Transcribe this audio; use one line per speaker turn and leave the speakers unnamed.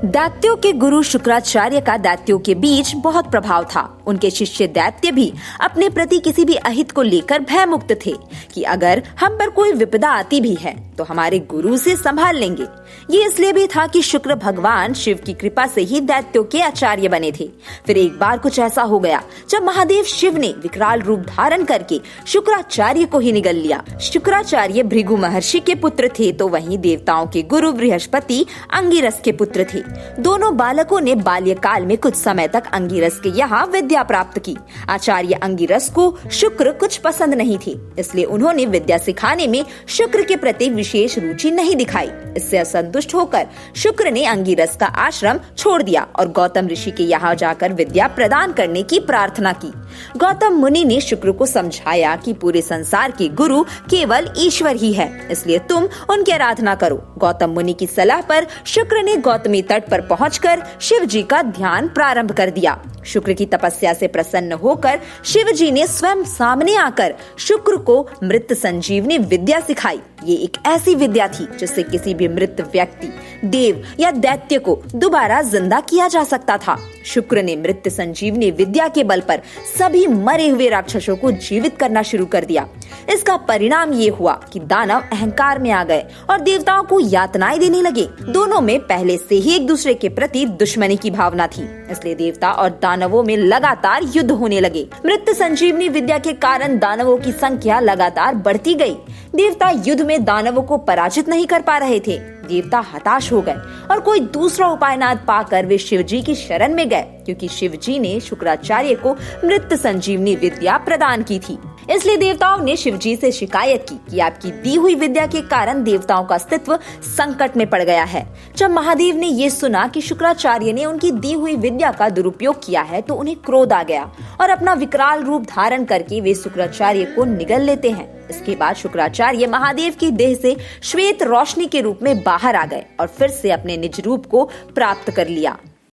दैत्यों के गुरु शुक्राचार्य का दैत्यों के बीच बहुत प्रभाव था। उनके शिष्य दैत्य भी अपने प्रति किसी भी अहित को लेकर भयमुक्त थे कि अगर हम पर कोई विपदा आती भी है तो हमारे गुरु से संभाल लेंगे। ये इसलिए भी था कि शुक्र भगवान शिव की कृपा से ही दैत्यों के आचार्य बने थे। फिर एक बार कुछ ऐसा हो गया जब महादेव शिव ने विकराल रूप धारण करके शुक्राचार्य को ही निगल लिया। शुक्राचार्य भृगु महर्षि के पुत्र थे तो वहीं देवताओं के गुरु बृहस्पति अंगिरस के पुत्र थे। दोनों बालकों ने बाल्यकाल में कुछ समय तक अंगिरस के यहाँ विद्या प्राप्त की। आचार्य अंगिरस को शुक्र कुछ पसंद नहीं थे, इसलिए उन्होंने विद्या सिखाने में शुक्र के प्रति विशेष रुचि नहीं दिखाई। इससे असंतुष्ट होकर शुक्र ने अंगिरस का आश्रम छोड़ दिया और गौतम ऋषि के यहाँ जाकर विद्या प्रदान करने की प्रार्थना की। गौतम मुनि ने शुक्र को समझाया कि पूरे संसार के गुरु केवल ईश्वर ही है, इसलिए तुम उनकी आराधना करो। गौतम मुनि की सलाह पर शुक्र ने गौतमी तट पर पहुंचकर शिव जी का ध्यान प्रारंभ कर दिया। शुक्र की तपस्या से प्रसन्न होकर शिव जी ने स्वयं सामने आकर शुक्र को मृत संजीवनी विद्या सिखाई। ये एक ऐसी विद्या थी जिससे किसी भी मृत व्यक्ति, देव या दैत्य को दोबारा जिंदा किया जा सकता था। शुक्र ने मृत संजीवनी विद्या के बल पर सभी मरे हुए राक्षसों को जीवित करना शुरू कर दिया। इसका परिणाम ये हुआ कि दानव अहंकार में आ गए और देवताओं को यातनाएं देने लगे। दोनों में पहले से ही एक दूसरे के प्रति दुश्मनी की भावना थी, इसलिए देवता और दानवों में लगातार युद्ध होने लगे। मृत संजीवनी विद्या के कारण दानवों की संख्या लगातार बढ़ती गई। देवता युद्ध में दानवों को पराजित नहीं कर पा रहे थे। देवता हताश हो गए और कोई दूसरा उपाय न पाकर वे शिव जी की शरण में गए, क्योंकि शिव जी ने शुक्राचार्य को मृत संजीवनी विद्या प्रदान की थी। इसलिए देवताओं ने शिव जी से शिकायत की कि आपकी दी हुई विद्या के कारण देवताओं का अस्तित्व संकट में पड़ गया है। जब महादेव ने ये सुना कि शुक्राचार्य ने उनकी दी हुई विद्या का दुरुपयोग किया है तो उन्हें क्रोध आ गया और अपना विकराल रूप धारण करके वे शुक्राचार्य को निगल लेते हैं। इसके बाद शुक्राचार्य महादेव की देह से श्वेत रोशनी के रूप में बाहर आ गए और फिर से अपने निज रूप को प्राप्त कर लिया।